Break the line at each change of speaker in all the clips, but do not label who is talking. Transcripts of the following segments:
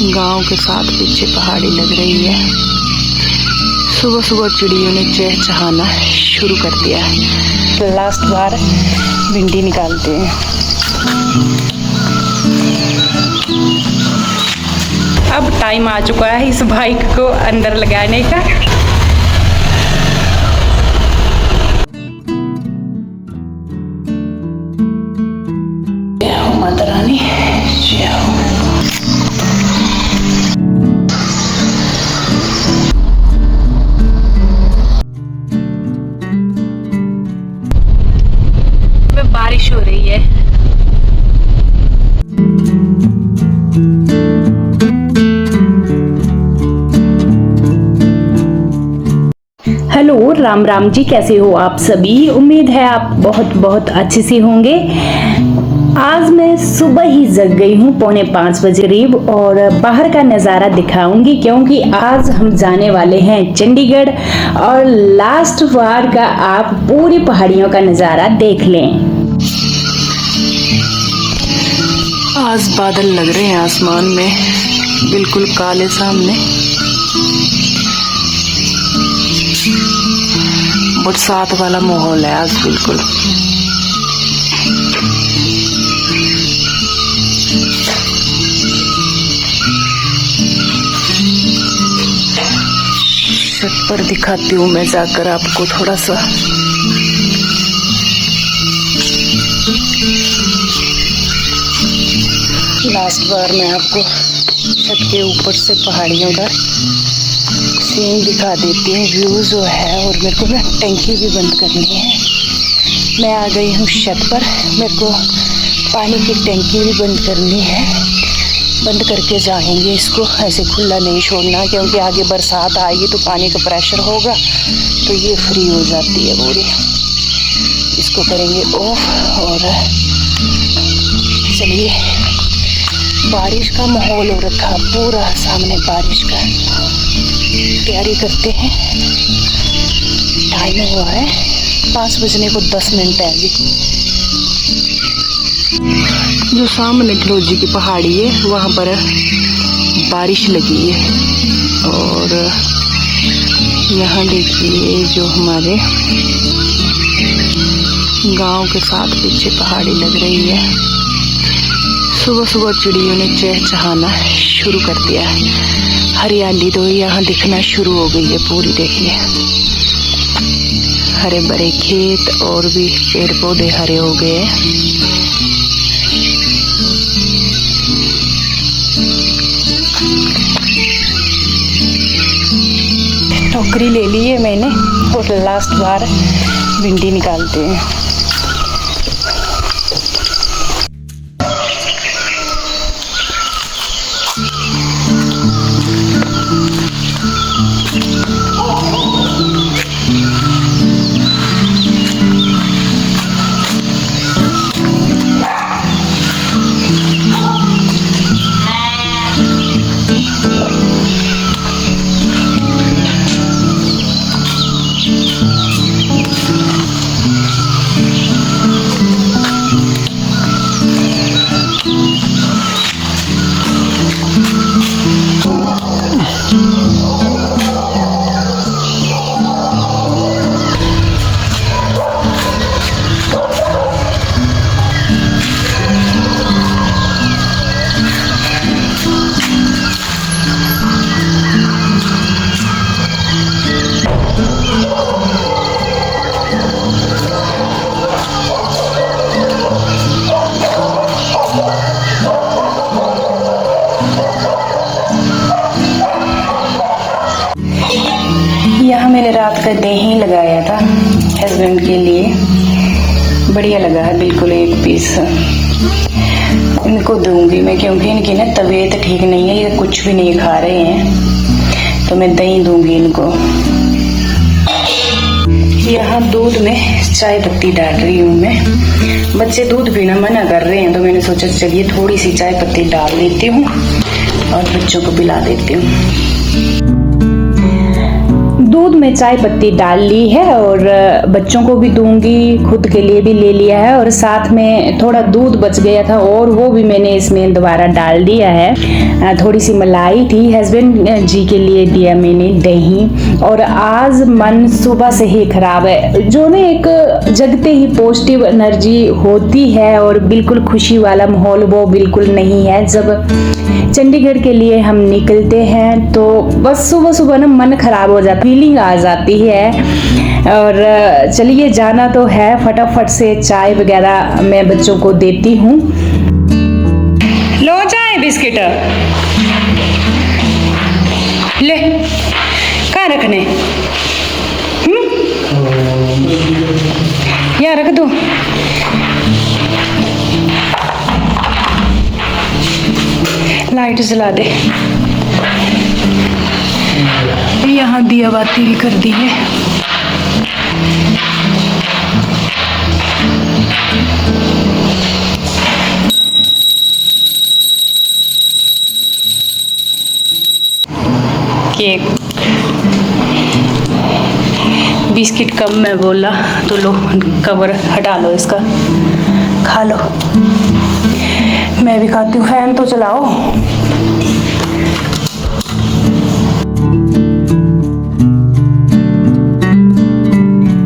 गांव के साथ पीछे पहाड़ी लग रही है। सुबह सुबह चिड़ियों ने चहचहाना शुरू कर दिया है। लास्ट बार भिंडी निकालते हैं। अब टाइम आ चुका है इस बाइक को अंदर लगाने का। जय हो माता रानी, जय हो। बारिश हो रही है।
हेलो, राम राम जी, कैसे हो आप सभी। उम्मीद है आप बहुत बहुत अच्छे से होंगे। आज मैं सुबह ही जग गई हूँ 4:45 बजे करीब, और बाहर का नज़ारा दिखाऊंगी क्योंकि आज हम जाने वाले हैं चंडीगढ़। और लास्ट बार का आप पूरी पहाड़ियों का नज़ारा देख लें।
आज बादल लग रहे हैं आसमान में, बिल्कुल काले सामने। बरसात वाला माहौल है आज बिल्कुल। छत पर दिखाती हूँ मैं जाकर आपको थोड़ा सा। लास्ट बार मैं आपको छत के ऊपर से पहाड़ियों का सीन दिखा देती हूँ, व्यू जो है। और मेरे को ना टंकी भी बंद करनी है। मैं आ गई हूँ छत पर, मेरे को पानी की टंकी भी बंद करनी है। बंद करके जाएंगे इसको, ऐसे खुला नहीं छोड़ना, क्योंकि आगे बरसात आएगी तो पानी का प्रेशर होगा तो ये फ्री हो जाती है पूरी। इसको करेंगे ऑफ। और चलिए, बारिश का माहौल हो रखा पूरा सामने, बारिश का तैयारी करते हैं। टाइम हुआ है 5 बजने को 10 मिनट है अभी। जो सामने डलहौजी की पहाड़ी है वहाँ पर बारिश लगी है। और यहाँ देखिए जो हमारे गांव के साथ पीछे पहाड़ी लग रही है। सुबह सुबह चिड़ियों ने चहचहाना शुरू कर दिया है। हरियाली तो यहाँ दिखना शुरू हो गई है पूरी। देखिए हरे भरे खेत और भी पेड़ पौधे हरे हो गए हैं। टोकरी ले ली है मैंने, और लास्ट बार भिंडी निकालते हैं। यहाँ मैंने रात का दही लगाया था हस्बैंड के लिए, बढ़िया लगा है बिल्कुल। एक पीस इनको दूंगी मैं, क्योंकि इनकी ना तबीयत ठीक नहीं है, ये कुछ भी नहीं खा रहे हैं, तो मैं दही दूंगी इनको। यहाँ दूध में चाय पत्ती डाल रही हूँ मैं। बच्चे दूध पीना मना कर रहे हैं, तो मैंने सोचा चलिए थोड़ी सी चाय पत्ती डाल देती हूँ और बच्चों को पिला देती हूँ।
दूध में चाय पत्ती डाल ली है और बच्चों को भी दूंगी, खुद के लिए भी ले लिया है और साथ में थोड़ा दूध बच गया था और वो भी मैंने इसमें दोबारा डाल दिया है। थोड़ी सी मलाई थी, हस्बैंड जी के लिए दिया मैंने दही। और आज मन सुबह से ही खराब है, जो ना एक जगते ही पॉजिटिव एनर्जी होती है और बिल्कुल खुशी वाला माहौल वो बिल्कुल नहीं है। जब चंडीगढ़ के लिए हम निकलते हैं तो बस सुबह सुबह ना मन खराब हो जाता, फीलिंग आ जाती है। और चलिए जाना तो है, फटाफट से चाय वगैरह मैं बच्चों को देती हूँ। लो चाय बिस्किट ले, कहाँ रखने? यहाँ रख दो। लाइट जला दे। यहाँ दिया बाती भी कर दी है। केक बिस्किट कम मैं बोला तो लो कवर हटा लो इसका, खा लो। मैं भी खाती हूँ, फैन तो चलाओ।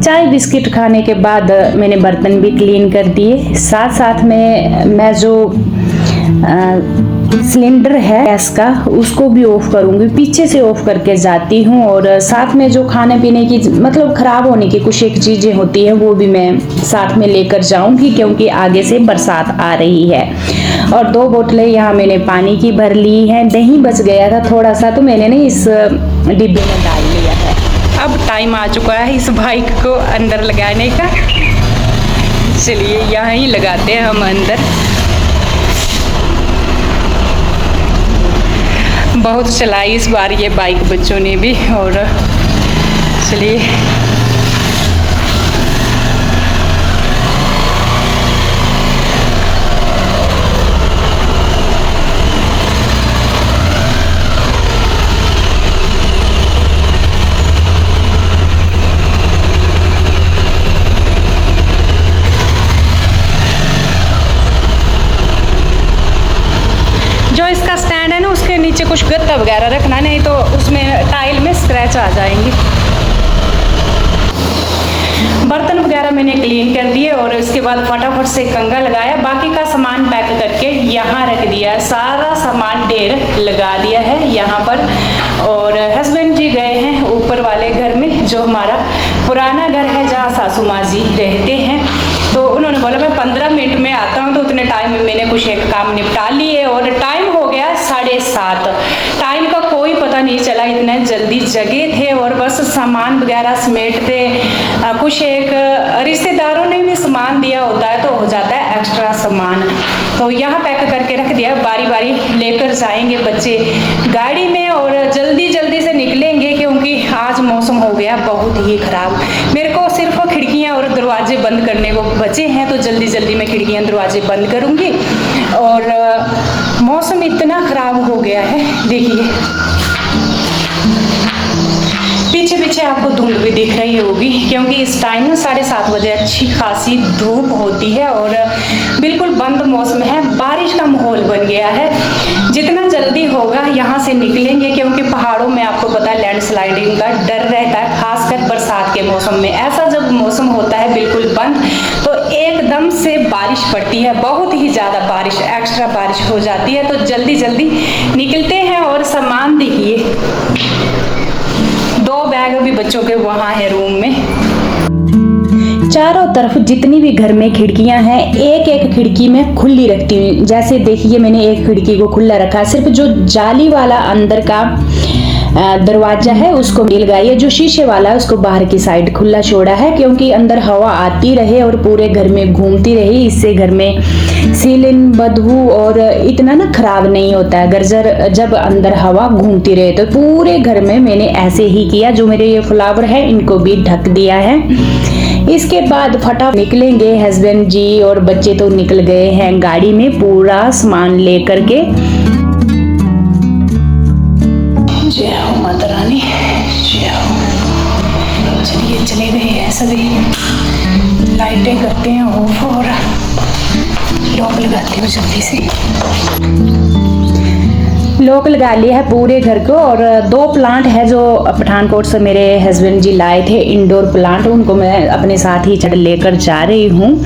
चाय बिस्किट खाने के बाद मैंने बर्तन भी क्लीन कर दिए। साथ साथ में मैं जो सिलेंडर है गैस का उसको भी ऑफ करूंगी, पीछे से ऑफ करके जाती हूँ। और साथ में जो खाने पीने की मतलब खराब होने की कुछ एक चीजें होती है वो भी मैं साथ में लेकर जाऊंगी, क्योंकि आगे से बरसात आ रही है। और 2 बोतलें यहाँ मैंने पानी की भर ली है। दही बच गया था थोड़ा सा तो मैंने ना इस डिब्बे में डाल लिया है। अब टाइम आ चुका है इस बाइक को अंदर लगाने का। चलिए यहाँ ही लगाते हैं हम अंदर। बहुत चलाई इस बार ये बाइक बच्चों ने भी। और चलिए जो इसका स्टैंड है ना उसके नीचे कुछ गत्ता वगैरह रखना, नहीं तो उसमें टाइल में स्क्रैच आ जाएंगे। बर्तन वगैरह मैंने क्लीन कर दिए और इसके बाद फटाफट से कंघा लगाया। बाकी का सामान पैक करके यहाँ रख दिया। सारा सामान ढेर लगा दिया है यहाँ पर। और हस्बैंड जी गए हैं ऊपर वाले घर में, जो हमारा पुराना घर है जहाँ सासू माँ जी रहते हैं। तो उन्होंने बोला मैं 15 मिनट में आता हूँ। तो उतने टाइम में मैंने कुछ एक काम निपटा लिए और टाइम हो गया 7:30। टाइम का कोई पता नहीं चला, इतने जल्दी जगे थे और बस सामान वगैरह समेटते। कुछ एक रिश्तेदारों ने भी सामान दिया होता है तो हो जाता है एक्स्ट्रा सामान। तो यहाँ पैक करके रख दिया, बारी बारी लेकर जाएंगे बच्चे गाड़ी में और जल्दी जल्दी से निकलेंगे, क्योंकि आज मौसम हो गया बहुत ही खराब। मेरे को सिर्फ खिड़कियाँ और दरवाजे बंद करने को बचे हैं, तो जल्दी जल्दी मैं खिड़कियाँ दरवाजे बंद करूँगी। और मौसम इतना खराब हो गया है, देखिए पीछे पीछे आपको धुंध भी दिख रही होगी, क्योंकि इस टाइम ना 7:30 बजे अच्छी खासी धूप होती है और बिल्कुल बंद मौसम है। बारिश का माहौल बन गया है। जितना जल्दी होगा यहाँ से निकलेंगे, क्योंकि पहाड़ों में आपको पता है लैंडस्लाइडिंग का डर रहता है, खासकर बरसात के मौसम में। ऐसा जब मौसम होता है बिल्कुल बंद तो एकदम से बारिश पड़ती है, बहुत ही ज़्यादा बारिश, एक्स्ट्रा बारिश हो जाती है। तो जल्दी जल्दी निकलते हैं। और सामान देखिए, 2 बैग भी बच्चों के वहाँ है रूम में। चारों तरफ जितनी भी घर में खिड़कियां हैं, एक एक खिड़की में खुली रखती हूँ। जैसे देखिए मैंने एक खिड़की को खुला रखा है, सिर्फ जो जाली वाला अंदर का दरवाजा है उसको लगाई है, जो शीशे वाला है उसको बाहर की साइड खुला छोड़ा है, क्योंकि अंदर हवा आती रहे और पूरे घर में घूमती रहे। इससे घर में सीलिंग बदबू और इतना ना खराब नहीं होता है जब अंदर हवा घूमती रहे। तो पूरे घर में मैंने ऐसे ही किया। जो मेरे ये फ्लावर है इनको भी ढक दिया है। इसके बाद फटाफट निकलेंगे। हस्बैंड जी और बच्चे तो निकल गए हैं गाड़ी में पूरा सामान लेकर के। जय हो माता रानी, जय हो।
चले गए हैं सभी। लाइटें करते हैं ऑफ और लॉक लगाते हैं जल्दी से।
लॉक लगा लिया है पूरे घर को। और 2 प्लांट है जो पठानकोट से मेरे हस्बैंड जी लाए थे, इंडोर प्लांट, उनको मैं अपने साथ ही लेकर जा रही हूँ।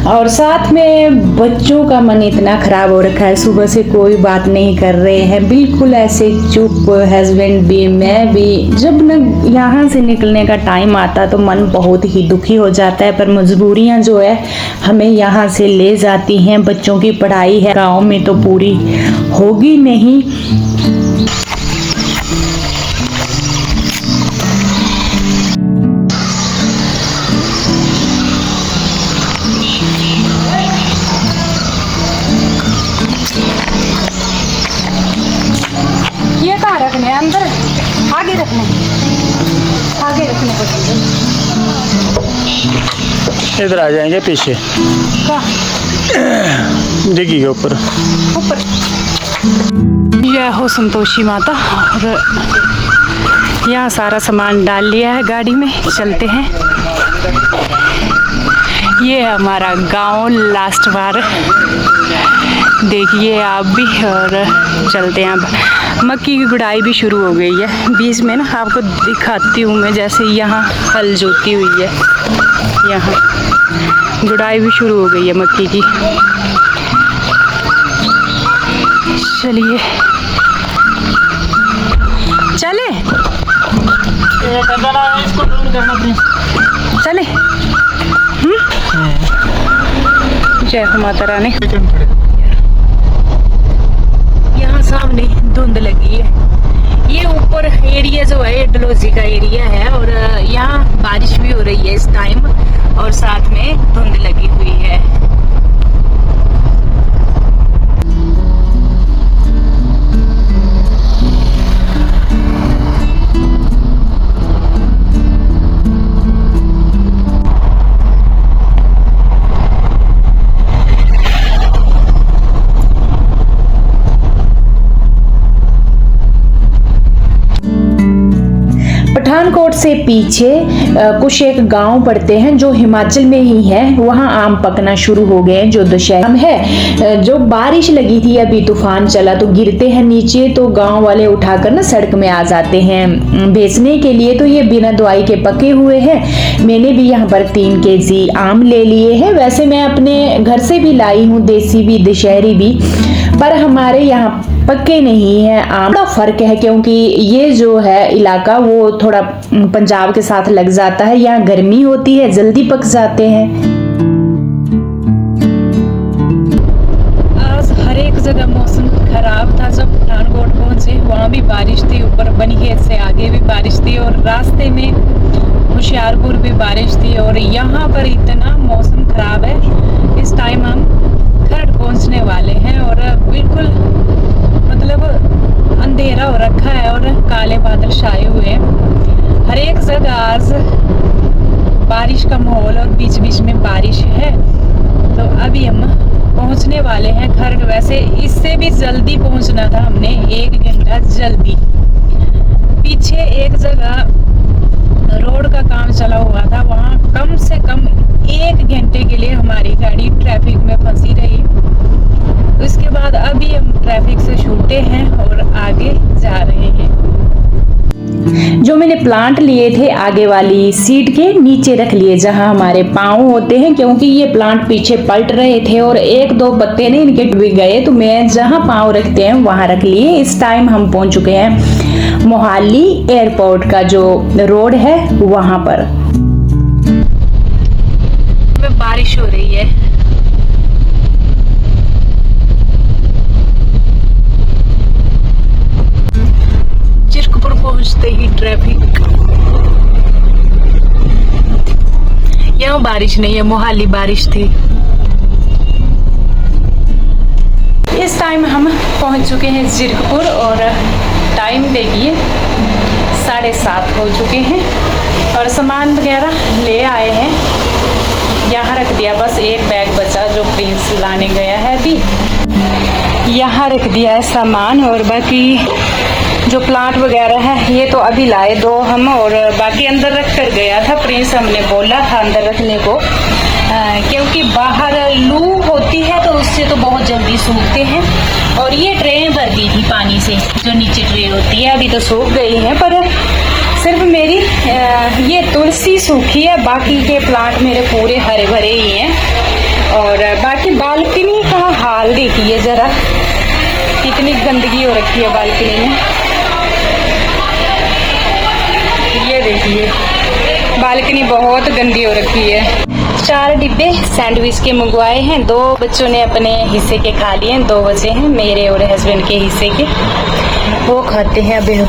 और साथ में बच्चों का मन इतना ख़राब हो रखा है, सुबह से कोई बात नहीं कर रहे हैं, बिल्कुल ऐसे चुप, हस्बैंड भी मैं भी। जब न यहाँ से निकलने का टाइम आता तो मन बहुत ही दुखी हो जाता है, पर मजबूरियाँ जो है हमें यहाँ से ले जाती हैं। बच्चों की पढ़ाई है गाँव में तो पूरी होगी नहीं।
ये कहाँ रखने हैं? अंदर आगे रखने पड़ेंगे।
इधर आ जाएंगे पीछे डिग्गी के ऊपर।
यह हो संतोषी माता और यहाँ सारा सामान डाल लिया है गाड़ी में, चलते हैं। ये है हमारा गांव लास्ट बार, देखिए आप भी। और चलते हैं अब। मक्की की गुड़ाई भी शुरू हो गई है। बीच में ना आपको दिखाती हूँ मैं, जैसे यहाँ हल जोती हुई है, यहाँ गुड़ाई भी शुरू हो गई है मक्की की। चलिए चले चले। जय हो माता रानी। यहाँ सामने धुंध लगी है। ये ऊपर एरिया जो है डलहौजी का एरिया है और यहाँ बारिश भी हो रही है इस टाइम और साथ में धुंध लगी हुई है।
पठानकोट से पीछे कुछ एक गांव पड़ते हैं जो हिमाचल में ही है। वहां आम पकना शुरू हो गए, जो दशहरा है। जो बारिश लगी थी, अभी तूफान चला तो गिरते हैं नीचे, तो गांव वाले उठाकर ना सड़क में आ जाते हैं बेचने के लिए। तो ये बिना दवाई के पके हुए हैं। मैंने भी यहाँ पर 3 केजी आम ले लिए हैं। वैसे मैं अपने घर से भी लाई हूँ, देसी भी दशहरी भी, पर हमारे यहाँ पक्के नहीं है आम। बड़ा फर्क है क्योंकि ये जो है इलाका वो थोड़ा पंजाब के साथ लग जाता है। यहाँ गर्मी होती है, जल्दी पक जाते हैं।
आज हर एक जगह मौसम खराब था। जब पठानकोट पहुंचे वहाँ भी बारिश थी, ऊपर बनिहेर से आगे भी बारिश थी और रास्ते में होशियारपुर भी बारिश थी। और यहाँ पर इतना मौसम खराब है। इस टाइम हम खरड़ पहुंचने वाले हैं और बिल्कुल मतलब अंधेरा हो रखा है और काले बादल छाए हुए हैं। हर एक जगह आज बारिश का माहौल और बीच बीच में बारिश है। तो अभी हम पहुंचने वाले हैं खरड़। वैसे इससे भी जल्दी पहुंचना था हमने, 1 घंटा जल्दी। पीछे एक जगह रोड का काम चला हुआ था, वहाँ कम से कम 1 घंटे के लिए हमारी गाड़ी ट्रैफिक में फंसी रही। उसके बाद अभी हम ट्रैफिक से छूटे हैं और आगे जा रहे हैं।
जो मैंने प्लांट लिए थे आगे वाली सीट के नीचे रख लिए, जहां हमारे पाँव होते हैं, क्योंकि ये प्लांट पीछे पलट रहे थे और 1-2 पत्ते ने इनके डूब गए। तो मैं जहां पाँव रखते हैं वहां रख लिए। इस टाइम हम पहुंच चुके हैं मोहाली एयरपोर्ट का जो रोड है वहां पर।
बारिश हो रही है। चिरकपुर पहुंचते ही ट्रैफिक। यहाँ बारिश नहीं है, मोहाली बारिश थी। इस टाइम हम पहुंच चुके हैं चिरकपुर और टाइम देखिए 7:30 हो चुके हैं और सामान वगैरह ले आए हैं। यहाँ रख दिया, बस एक बैग बचा जो प्रिंस लाने गया है अभी। यहाँ रख दिया है सामान और बाकी जो प्लांट वगैरह है ये तो अभी लाए 2 हम, और बाकी अंदर रख कर गया था प्रिंस, हमने बोला था अंदर रखने को, क्योंकि बाहर लू होती है तो उससे तो बहुत जल्दी सूखते हैं। और ये ट्रे भर दी थी पानी से, जो नीचे ट्रे होती है, अभी तो सूख गई है, पर सिर्फ मेरी ये तुलसी सूखी है, बाकी के प्लांट मेरे पूरे हरे भरे ही हैं। और बाकी बालकनी का हाल देखिए जरा, कितनी गंदगी हो रखी है बालकनी में। ये देखिए बालकनी बहुत गंदी हो रखी है। 4 डिब्बे सैंडविच के मंगवाए हैं, 2 बच्चों ने अपने हिस्से के खा लिए हैं, 2 बचे हैं मेरे और हस्बैंड के हिस्से के, वो खाते हैं अभी।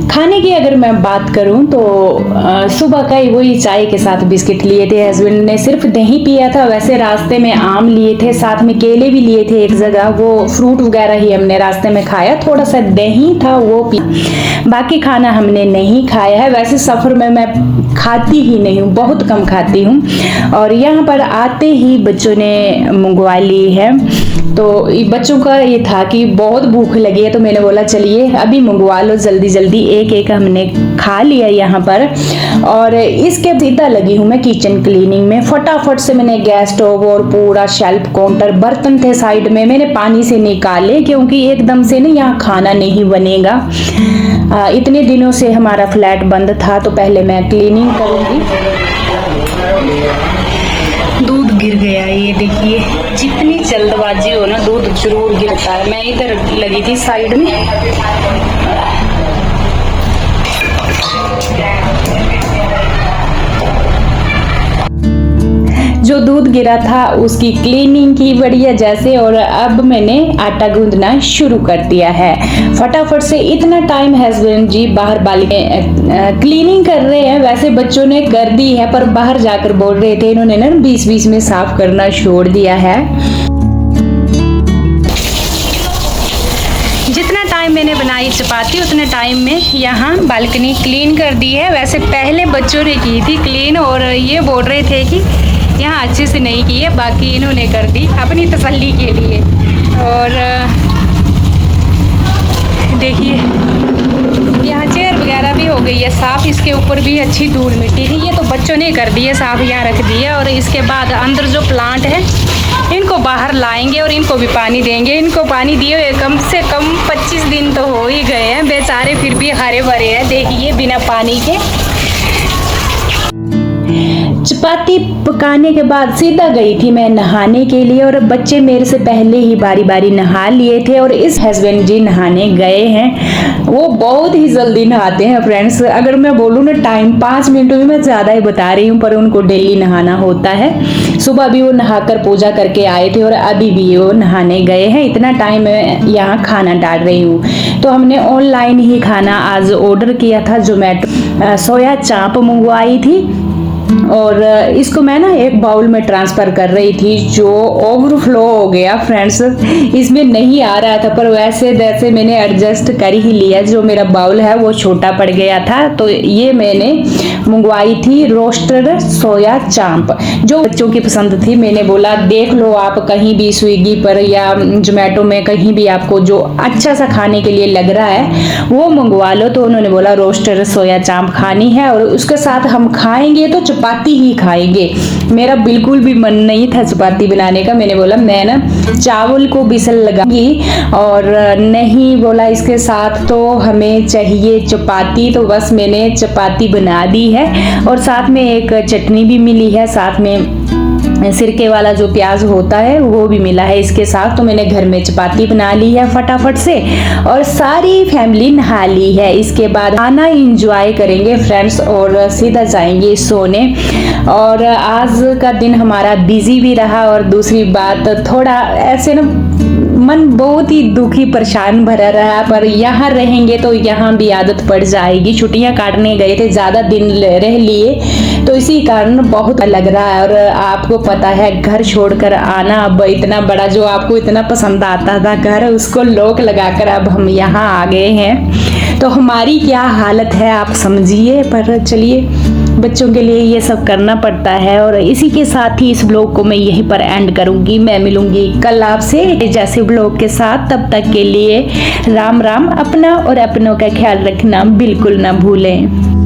खाने की अगर मैं बात करूं तो सुबह का ही वही चाय के साथ बिस्किट लिए थे, हस्बैंड ने सिर्फ दही पिया था। वैसे रास्ते में आम लिए थे, साथ में केले भी लिए थे एक जगह, वो फ्रूट वगैरह ही हमने रास्ते में खाया, थोड़ा सा दही था वो पिया, बाकी खाना हमने नहीं खाया है। वैसे सफर में मैं खाती ही नहीं हूँ, बहुत कम खाती हूँ। और यहाँ पर आते ही बच्चों ने मंगवा ली है, तो बच्चों का ये था कि बहुत भूख लगी है, तो मैंने बोला चलिए अभी मंगवा लो जल्दी जल्दी। एक हमने खा लिया यहाँ पर, और इसके सीधा लगी हूँ मैं किचन क्लीनिंग में। फटाफट से मैंने गैस स्टोव और पूरा शेल्फ काउंटर, बर्तन थे साइड में, मैंने पानी से निकाले, क्योंकि एकदम से ना यहाँ खाना नहीं बनेगा। इतने दिनों से हमारा फ्लैट बंद था, तो पहले मैं क्लीनिंग करूँगी। दूध गिर गया, ये देखिए, जितनी जल्दबाजी हो ना दूध जरूर गिरता है। मैं इधर लगी थी साइड में, जो दूध गिरा था उसकी क्लीनिंग की बढ़िया जैसे, और अब मैंने आटा गूंदना शुरू कर दिया है फटाफट से। इतना टाइम हस्बैंड जी बाहर बालकनी क्लीनिंग कर रहे हैं, वैसे बच्चों ने कर दी है, पर बाहर जाकर बोल रहे थे, इन्होंने ना 20-20 में साफ करना छोड़ दिया है। जितना टाइम मैंने बनाई चपाती उतने टाइम में यहाँ बालकनी क्लीन कर दी है। वैसे पहले बच्चों ने की थी क्लीन, और ये बोल रहे थे कि यहाँ अच्छे से नहीं की है, बाकी इन्होंने कर दी अपनी तसल्ली के लिए। और देखिए यहाँ चेयर वगैरह भी हो गई है साफ़, इसके ऊपर भी अच्छी धूल मिट्टी थी, ये तो बच्चों ने कर दी है साफ़, यहाँ रख दिया। और इसके बाद अंदर जो प्लांट है इनको बाहर लाएंगे और इनको भी पानी देंगे। इनको पानी दिए हुए कम से कम 25 दिन तो हो ही गए हैं बेचारे, फिर भी हरे भरे हैं देखिए बिना पानी के। चपाती पकाने के बाद सीधा गई थी मैं नहाने के लिए, और बच्चे मेरे से पहले ही बारी बारी नहा लिए थे, और इस हस्बैंड जी नहाने गए हैं। वो बहुत ही जल्दी नहाते हैं फ्रेंड्स, अगर मैं बोलूँ ना टाइम 5 मिनट में मैं ज़्यादा ही बता रही हूँ, पर उनको डेली नहाना होता है। सुबह भी वो नहाकर पूजा करके आए थे, और अभी भी वो नहाने गए हैं। इतना टाइम मैं यहाँ खाना डाल रही हूँ, तो हमने ऑनलाइन ही खाना आज ऑर्डर किया था, जोमेटो सोया चाप मंगवाई थी, और इसको मैं ना एक बाउल में ट्रांसफ़र कर रही थी, जो ओवरफ्लो हो गया फ्रेंड्स, इसमें नहीं आ रहा था, पर वैसे जैसे मैंने एडजस्ट कर ही लिया। जो मेरा बाउल है वो छोटा पड़ गया था, तो ये मैंने मंगवाई थी रोस्टेड सोया चांप, जो बच्चों की पसंद थी। मैंने बोला देख लो आप कहीं भी स्विगी पर या जोमेटो में कहीं भी आपको जो अच्छा सा खाने के लिए लग रहा है वो मंगवा लो। तो उन्होंने बोला रोस्टेड सोया चांप खानी है, और उसके साथ हम खाएंगे तो चपाती ही खाएंगे। मेरा बिल्कुल भी मन नहीं था चपाती बनाने का, मैंने बोला मैं ना चावल को बिसल लगाऊंगी, और नहीं बोला इसके साथ तो हमें चाहिए चपाती, तो बस मैंने चपाती बना दी है। और साथ में एक चटनी भी मिली है, साथ में सिरके वाला जो प्याज होता है वो भी मिला है इसके साथ। तो मैंने घर में चपाती बना ली है फटाफट से, और सारी फैमिली नहा ली है। इसके बाद खाना एंजॉय करेंगे फ्रेंड्स, और सीधा जाएंगे सोने। और आज का दिन हमारा बिजी भी रहा, और दूसरी बात थोड़ा ऐसे ना मन बहुत ही दुखी परेशान भरा रहा, पर यहाँ रहेंगे तो यहाँ भी आदत पड़ जाएगी। छुट्टियाँ काटने गए थे, ज़्यादा दिन रह लिए, तो इसी कारण बहुत लग रहा है। और आपको पता है घर छोड़कर आना, अब इतना बड़ा जो आपको इतना पसंद आता था घर, उसको लॉक लगाकर अब हम यहाँ आ गए हैं, तो हमारी क्या हालत है आप समझिए। पर चलिए बच्चों के लिए ये सब करना पड़ता है। और इसी के साथ ही इस ब्लॉग को मैं यहीं पर एंड करूंगी। मैं मिलूंगी कल आपसे जैसे ब्लॉग के साथ। तब तक के लिए राम राम। अपना और अपनों का ख्याल रखना बिल्कुल ना भूलें।